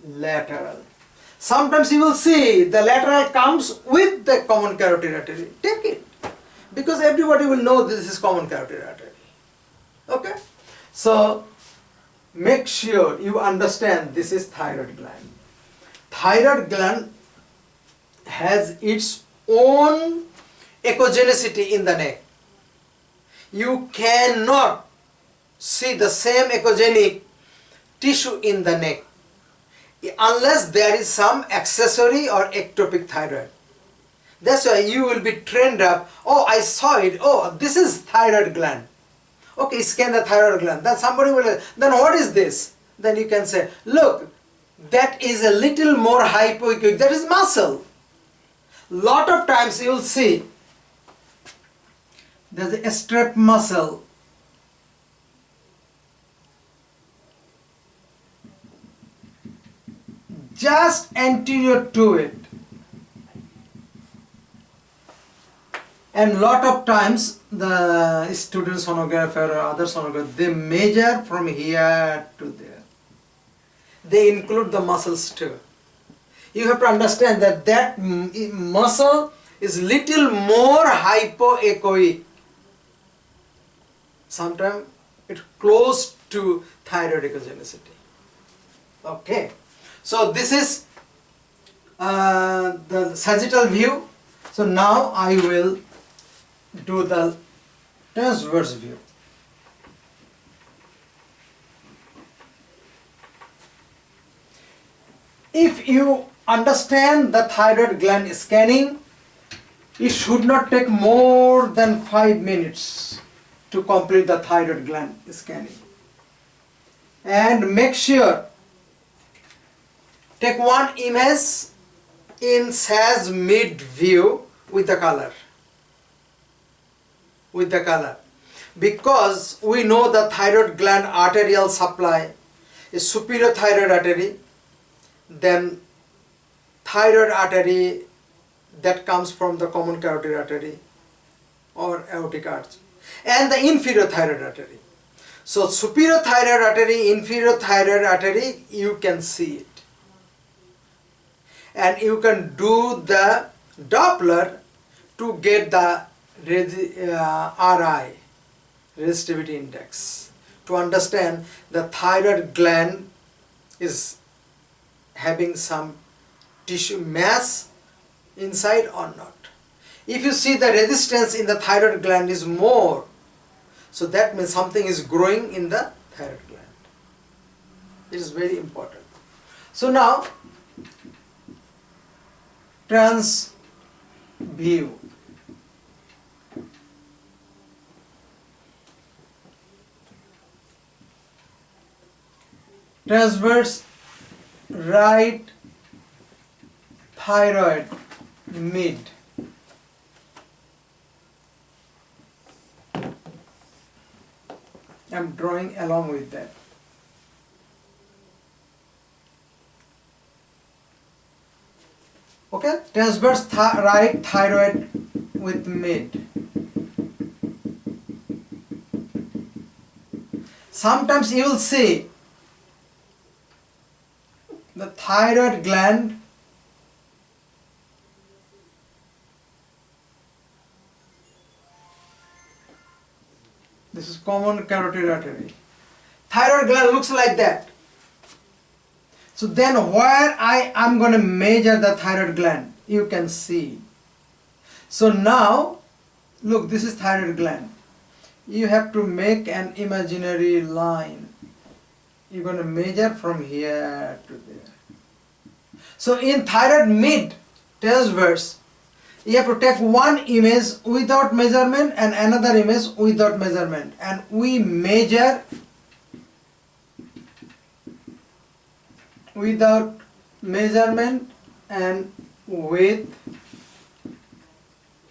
lateral. Sometimes you will see the lateral comes with the common carotid artery. Take it, because everybody will know this is common carotid artery. Okay? So make sure you understand this is thyroid gland. Thyroid gland has its own echogenicity in the neck. You cannot see the same echogenic tissue in the neck unless there is some accessory or ectopic thyroid. That's why you will be trained up. Oh, I saw it. Oh, this is thyroid gland. Okay, scan the thyroid gland. Then somebody will, then what is this? Then you can say, look, that is a little more hypoechoic. That is muscle. Lot of times you will see there's a strap muscle. Just anterior to it. And lot of times the student sonographer or other sonographer, they measure from here to there. They include the muscles too. You have to understand that that muscle is little more hypoechoic. Sometimes it's close to thyroid echogenicity. Okay. So this is the sagittal view. So now I will do the transverse view. If you understand the thyroid gland scanning, it should not take more than 5 minutes to complete the thyroid gland scanning. And make sure, take one image in SAS mid view with the color. With the color. Because we know the thyroid gland arterial supply is superior thyroid artery, then thyroid artery that comes from the common carotid artery or aortic arch, and the inferior thyroid artery. So superior thyroid artery, inferior thyroid artery, you can see it. And you can do the Doppler to get the RI, resistivity index, to understand the thyroid gland is having some tissue mass inside or not. If you see the resistance in the thyroid gland is more, so that means something is growing in the thyroid gland. It is very important. So now, trans view. Transverse right thyroid mid. I'm drawing along with that. Okay, transverse right thyroid with mid. Sometimes you will see the thyroid gland this is common carotid artery. Thyroid gland looks like that. So then where I am going to measure the thyroid gland, you can see. So now, look, this is thyroid gland. You have to make an imaginary line. You're going to measure from here to there. So in thyroid mid transverse, you have to take one image without measurement and another image without measurement, and we measure without measurement and with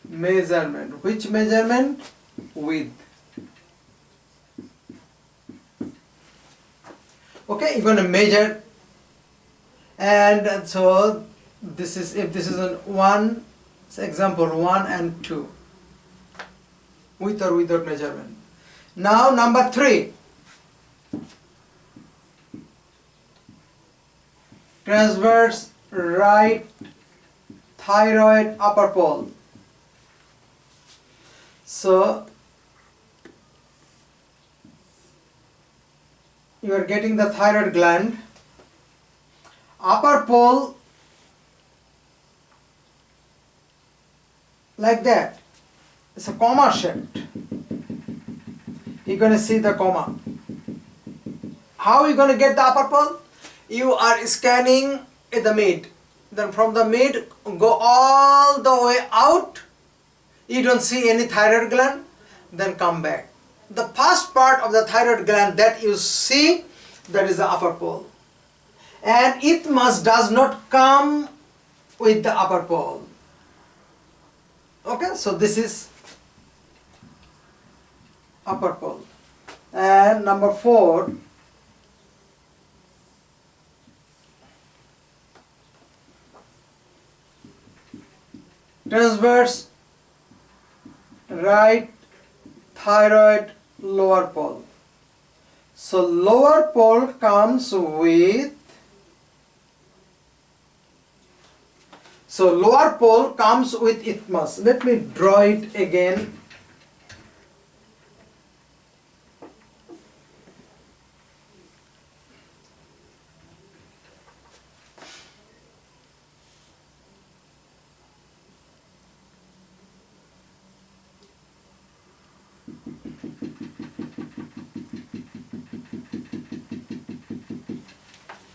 measurement. Which measurement? With. Okay, you're going to measure, and so this is, if this is an 1, example 1 and 2, with or without measurement. Now number 3. transverse right thyroid upper pole. So you are getting the thyroid gland, upper pole like that. It's a comma shaped. You're going to see the comma. How are you going to get the upper pole? You are scanning in the mid. Then from the mid, go all the way out. You don't see any thyroid gland. Then come back. The first part of the thyroid gland that you see, that is the upper pole. And isthmus does not come with the upper pole. Okay, so this is upper pole. And number 4, transverse right thyroid lower pole. So lower pole comes with, isthmus. Let me draw it again.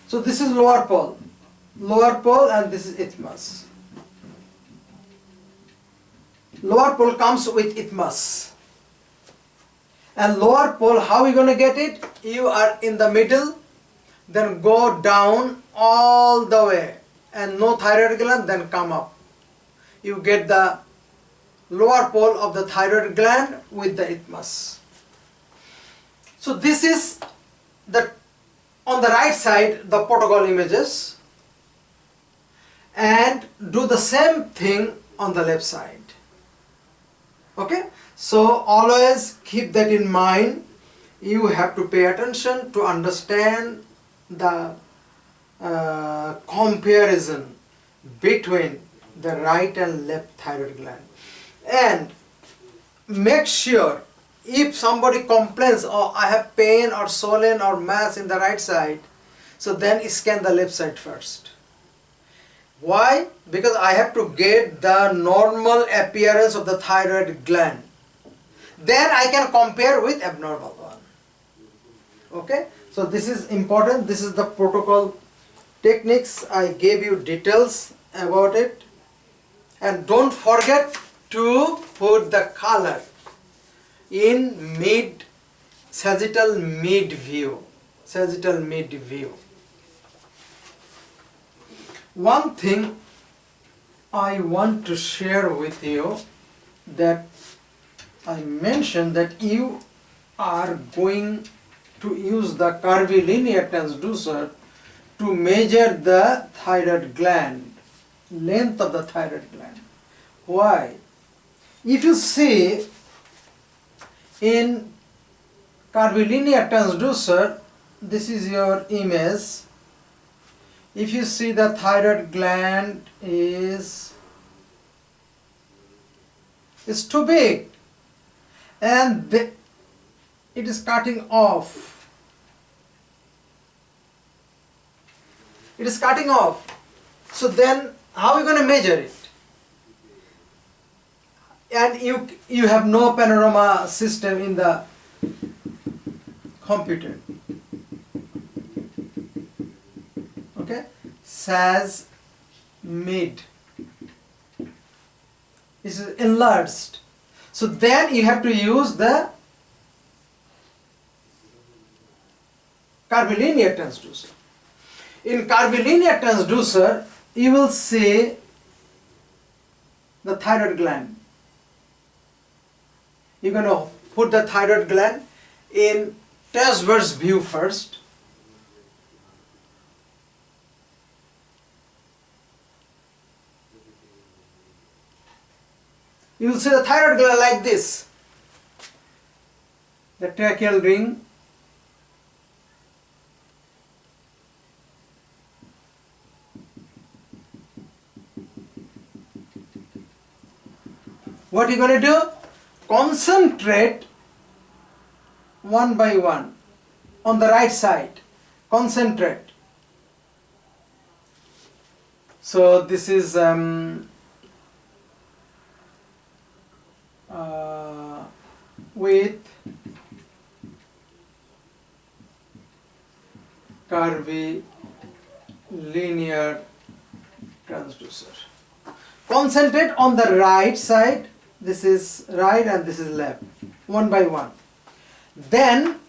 So this is lower pole, and this is isthmus. Lower pole comes with isthmus. And lower pole, how are you going to get it? You are in the middle, then go down all the way, and no thyroid gland, then come up. You get the lower pole of the thyroid gland with the isthmus. So this is the, on the right side, the protocol images, and do the same thing on the left side. Okay, so always keep that in mind. You have to pay attention to understand the comparison between the right and left thyroid gland. And make sure, if somebody complains, oh, I have pain or swollen or mass in the right side, so then scan the left side first. Why? Because I have to get the normal appearance of the thyroid gland. Then I can compare with abnormal one. Okay? So this is important. This is the protocol techniques. I gave you details about it. And don't forget to put the color in mid, sagittal mid view. Sagittal mid view. One thing I want to share with you, that I mentioned that you are going to use the curvilinear transducer to measure the thyroid gland, length of the thyroid gland. Why? If you see in curvilinear transducer, this is your image. If you see the thyroid gland is too big, and it is cutting off. It is cutting off. So then how are you going to measure it? And you have no panorama system in the computer. Okay? SAS mid. This is enlarged. So then you have to use the curvilinear transducer. In curvilinear transducer, you will see the thyroid gland. You're going to put the thyroid gland in transverse view first. You will see the thyroid gland like this. The tracheal ring. What you're going to do? Concentrate one by one on the right side. Concentrate. So this is with curvilinear transducer. Concentrate on the right side. This is right and this is left. One by one. Then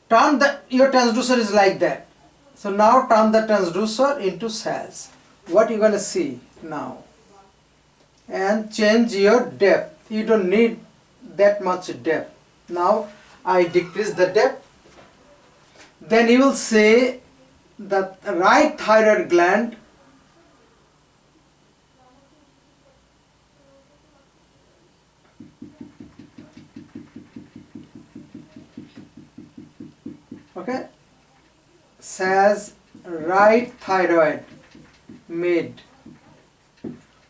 turn your transducer is like that. So now turn the transducer into SAS. What you gonna see now? And change your depth. You don't need that much depth. Now I decrease the depth. Then you will see the right thyroid gland okay, says right thyroid made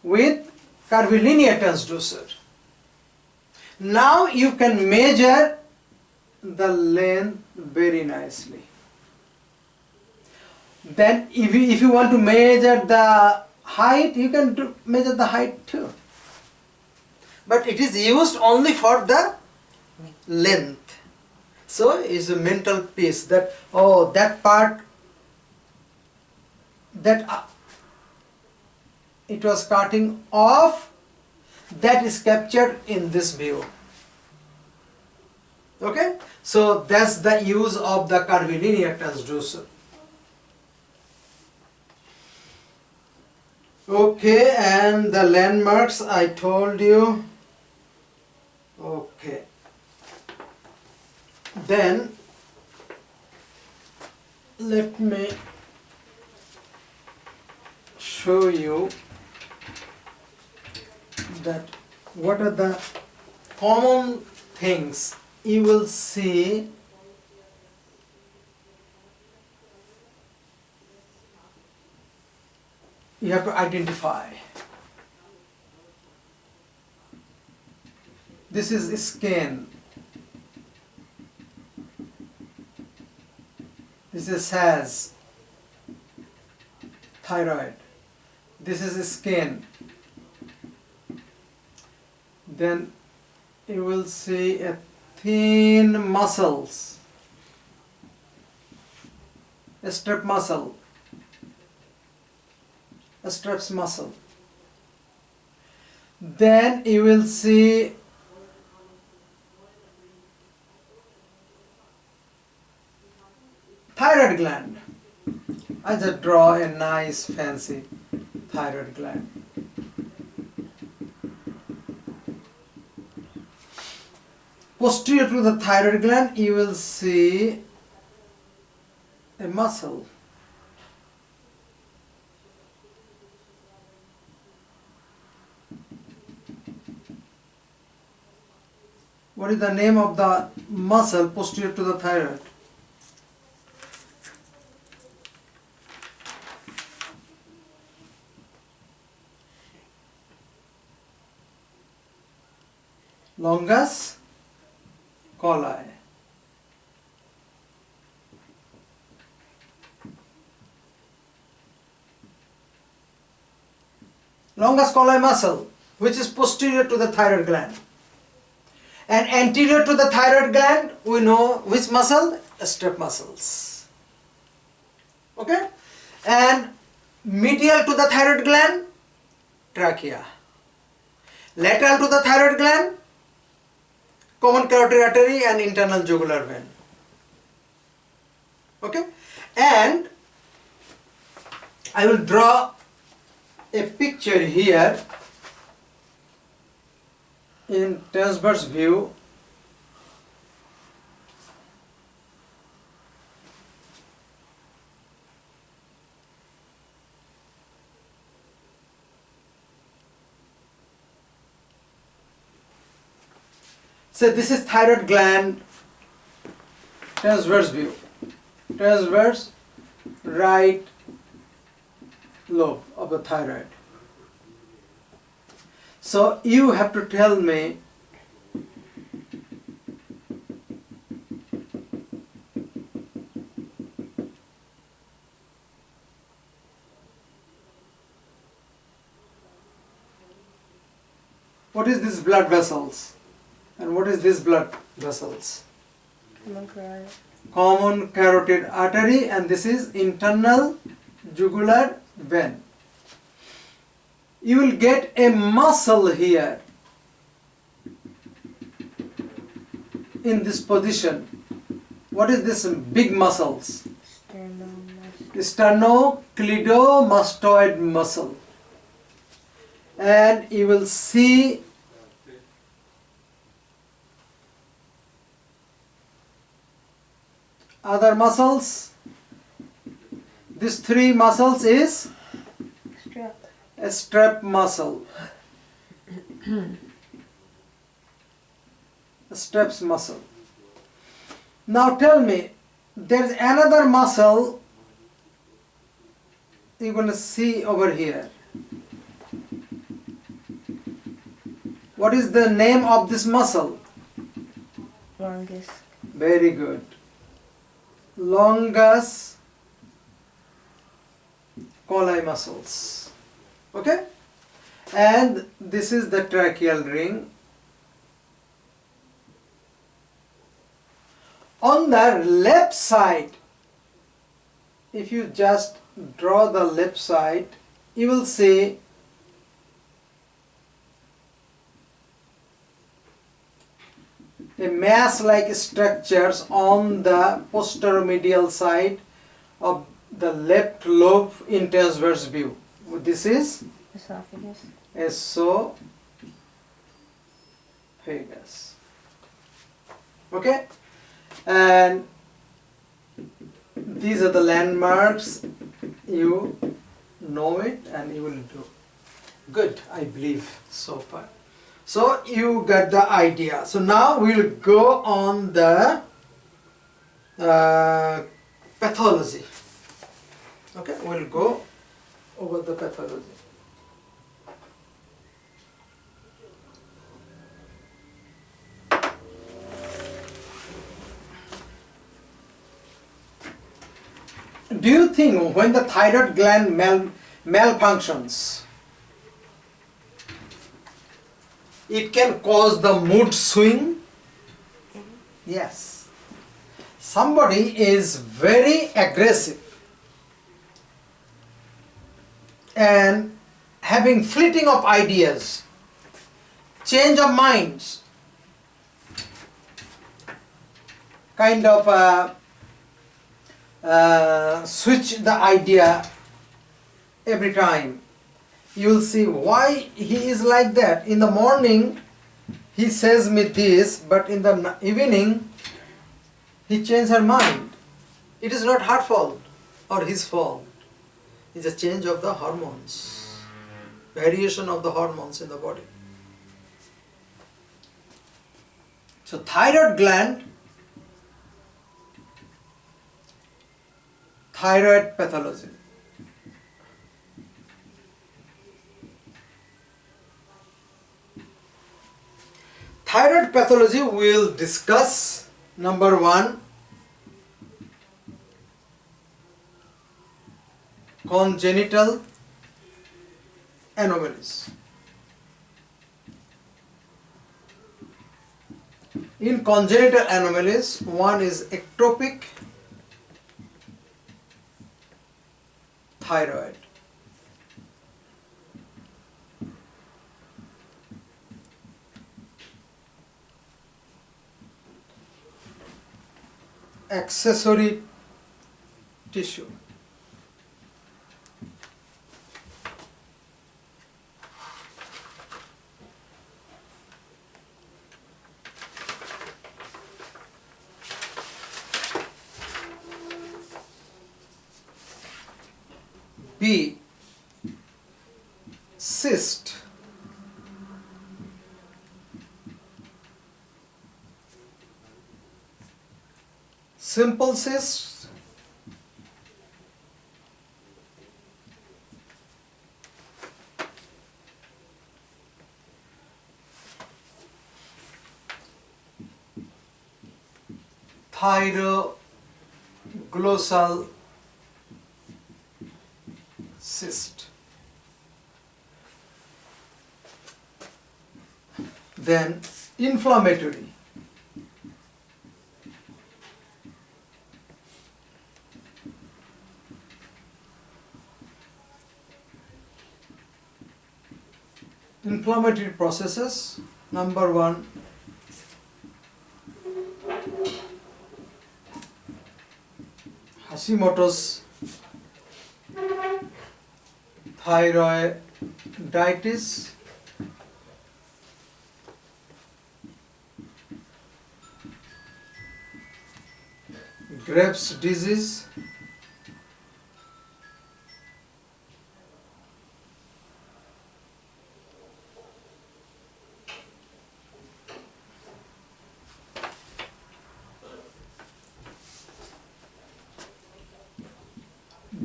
with curvilinear transducer. Now you can measure the length very nicely. Then if you want to measure the height, you can measure the height too. But it is used only for the length. So it's a mental piece that, oh, that part that it was cutting off, that is captured in this view. Okay, so that's the use of the curvilinear transducer. Okay, and the landmarks I told you. Okay, then let me show you that what are the common things you will see you have to identify. This is skin. This is SAS, thyroid. This is skin. Then you will see a thin muscles, a strap muscle, a straps muscle. Then you will see thyroid gland. I just draw a nice fancy thyroid gland. Posterior to the thyroid gland, you will see a muscle. What is the name of the muscle posterior to the thyroid? Longus colli. Longus colli muscle, which is posterior to the thyroid gland. And anterior to the thyroid gland, we know which muscle? Strap muscles. Okay? And medial to the thyroid gland, trachea. Lateral to the thyroid gland, common carotid artery and internal jugular vein. Okay? And I will draw a picture here in transverse view. So this is thyroid gland, transverse view, transverse right lobe of the thyroid. So you have to tell me what is this blood vessels and what is this blood vessels? Common carotid artery, and this is internal jugular vein. You will get a muscle here in this position. What is this big muscles? Sternocleidomastoid muscle. And you will see other muscles. These three muscles is a strap muscle. A straps muscle. Now tell me, there is another muscle you're going to see over here. What is the name of this muscle? Longus. Very good. Longus colli muscles. Okay? And this is the tracheal ring. On the left side, if you just draw the left side, you will see a mass-like structures on the posteromedial side of the left lobe in transverse view. This is Esophagus. Esophagus. Okay? And these are the landmarks. You know it and you will do. Good, I believe so far. So you got the idea. So now we will go on the pathology. Okay, we'll go over the pathology. Do you think when the thyroid gland malfunctions, it can cause the mood swing? Yes. Somebody is very aggressive and having fleeting of ideas, change of minds, kind of switch the idea every time. You will see why he is like that. In the morning he says me this, but in the evening he changed her mind. It is not her fault or his fault. It's a change of the hormones, variation of the hormones in the body. So thyroid gland, thyroid pathology. Thyroid pathology we will discuss. Number 1, congenital anomalies. In congenital anomalies, one is ectopic thyroid. Accessory tissue. B, cyst. Simple cyst, thyroglossal cyst. Then inflammatory. Inflammatory processes. Number one, Hashimoto's thyroiditis, Graves' disease,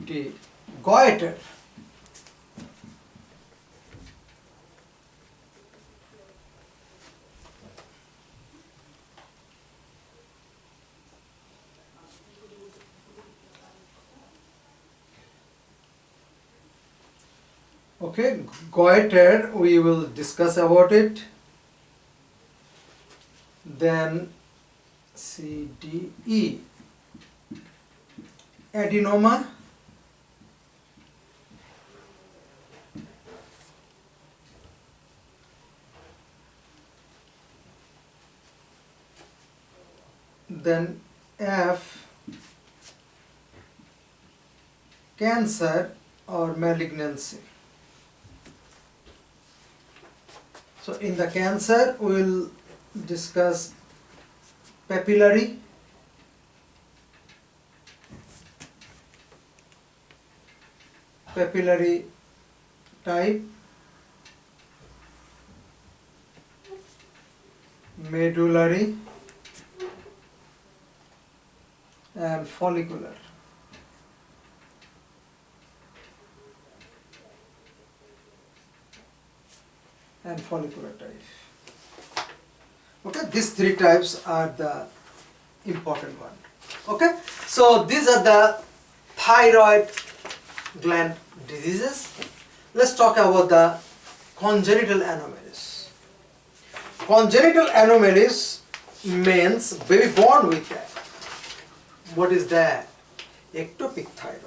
the goiter. Okay, goiter, we will discuss about it. Then CDE, adenoma, then F, cancer or malignancy. So in the cancer we will discuss papillary, type, medullary and follicular. And follicular type. Okay, these three types are the important one. Okay, so these are the thyroid gland diseases. Let's talk about the congenital anomalies. Congenital anomalies means baby born with that. What is that? Ectopic thyroid.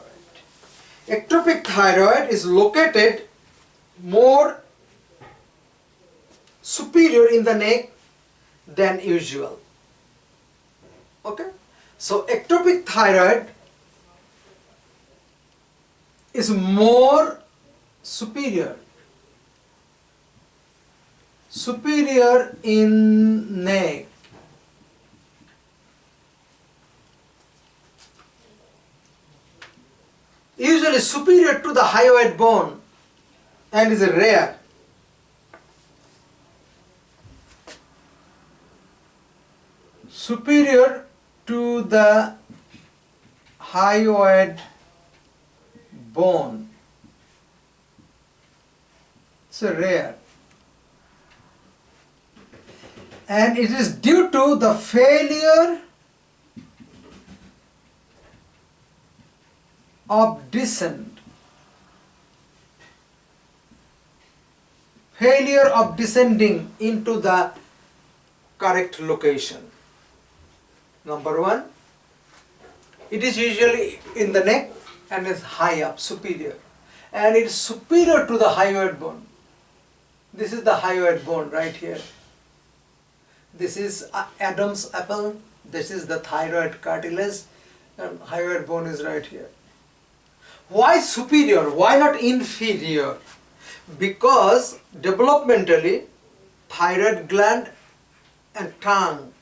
Ectopic thyroid is located more superior in the neck than usual. Okay? So ectopic thyroid is more superior in neck. Usually superior to the hyoid bone and is rare. Superior to the hyoid bone. It's rare. And it is due to the failure of descent. Failure of descending into the correct location. Number one, it is usually in the neck and is high up, superior. And it is superior to the hyoid bone. This is the hyoid bone right here. This is Adam's apple. This is the thyroid cartilage. And hyoid bone is right here. Why superior? Why not inferior? Because developmentally, thyroid gland and tongue,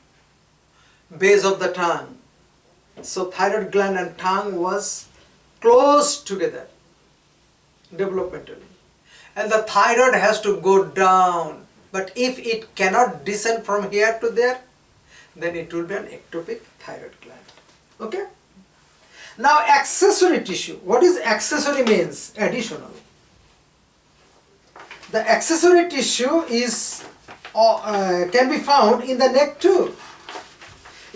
base of the tongue. So thyroid gland and tongue was close together developmentally. And the thyroid has to go down. But if it cannot descend from here to there, then it will be an ectopic thyroid gland. Okay? Now accessory tissue. What is accessory means? Additional. The accessory tissue is can be found in the neck too.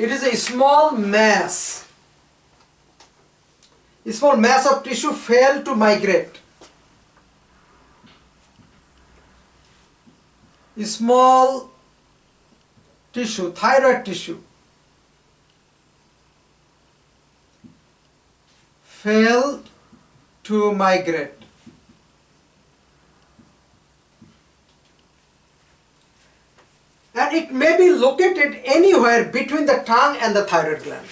It is a small mass. A small mass of tissue failed to migrate. A small tissue, thyroid tissue, failed to migrate. And it may be located anywhere between the tongue and the thyroid gland.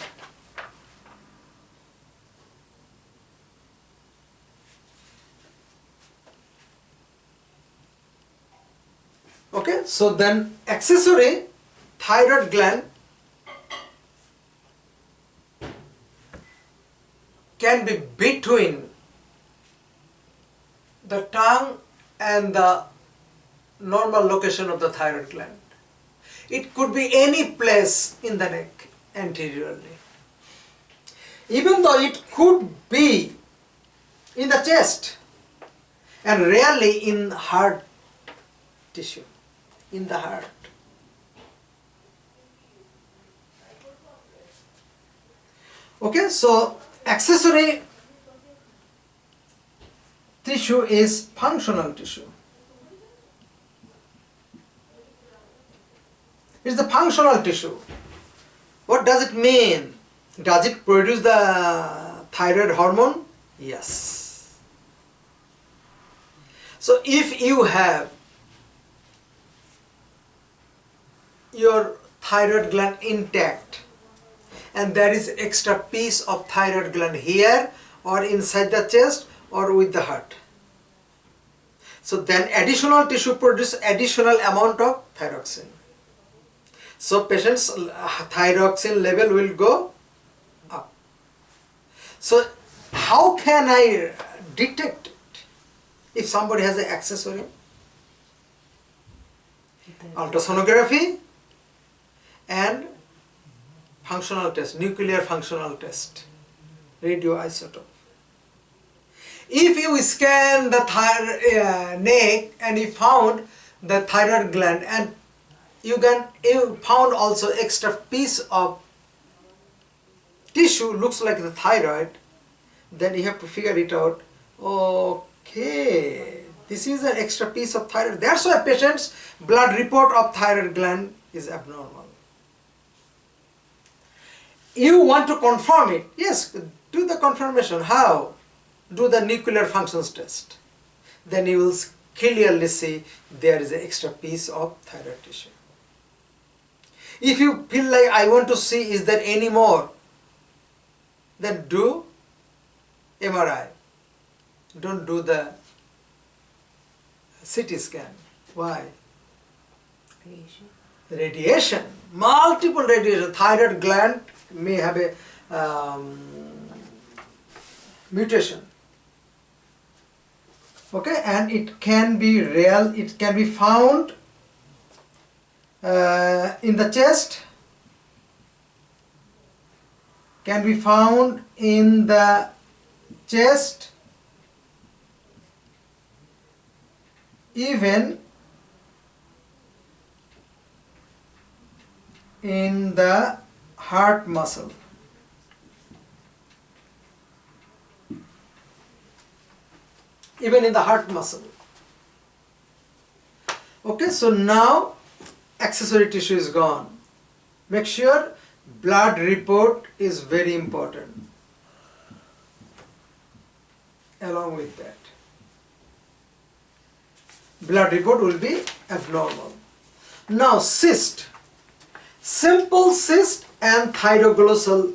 Okay, so then accessory thyroid gland can be between the tongue and the normal location of the thyroid gland. It could be any place in the neck anteriorly. Even though it could be in the chest and rarely in heart tissue, in the heart. Okay, so accessory tissue is functional tissue. It's the functional tissue. What does it mean? Does it produce the thyroid hormone? Yes. So if you have your thyroid gland intact and there is extra piece of thyroid gland here or inside the chest or with the heart, so then additional tissue produce additional amount of thyroxine. So patient's thyroxine level will go up. So how can I detect it if somebody has an accessory? Ultrasonography and functional test, nuclear functional test, radioisotope. If you scan the neck and you found the thyroid gland and you found also extra piece of tissue looks like the thyroid, then you have to figure it out. Okay, this is an extra piece of thyroid. That's why patient's blood report of thyroid gland is abnormal. You want to confirm it? Yes, do the confirmation. How? Do the nuclear functions test. Then you will clearly see there is an extra piece of thyroid tissue. If you feel like I want to see is there any more, then do MRI. Don't do the CT scan. Why? Radiation. Radiation. Multiple radiation. Thyroid gland may have a mutation. Okay, and it can be real, it can be found in the chest, can be found in the chest, even in the heart muscle. Even in the heart muscle. Okay, so now accessory tissue is gone. Make sure blood report is very important. Along with that, blood report will be abnormal. Now cyst, simple cyst and thyroglossal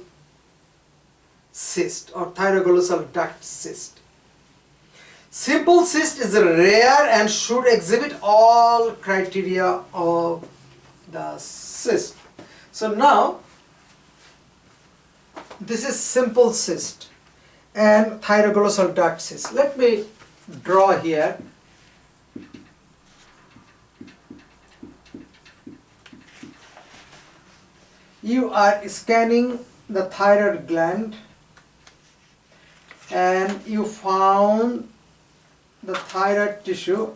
cyst or thyroglossal duct cyst. Simple cyst is rare and should exhibit all criteria of the cyst. So now this is simple cyst and thyroglossal duct cyst. Let me draw here. You are scanning the thyroid gland and you found the thyroid tissue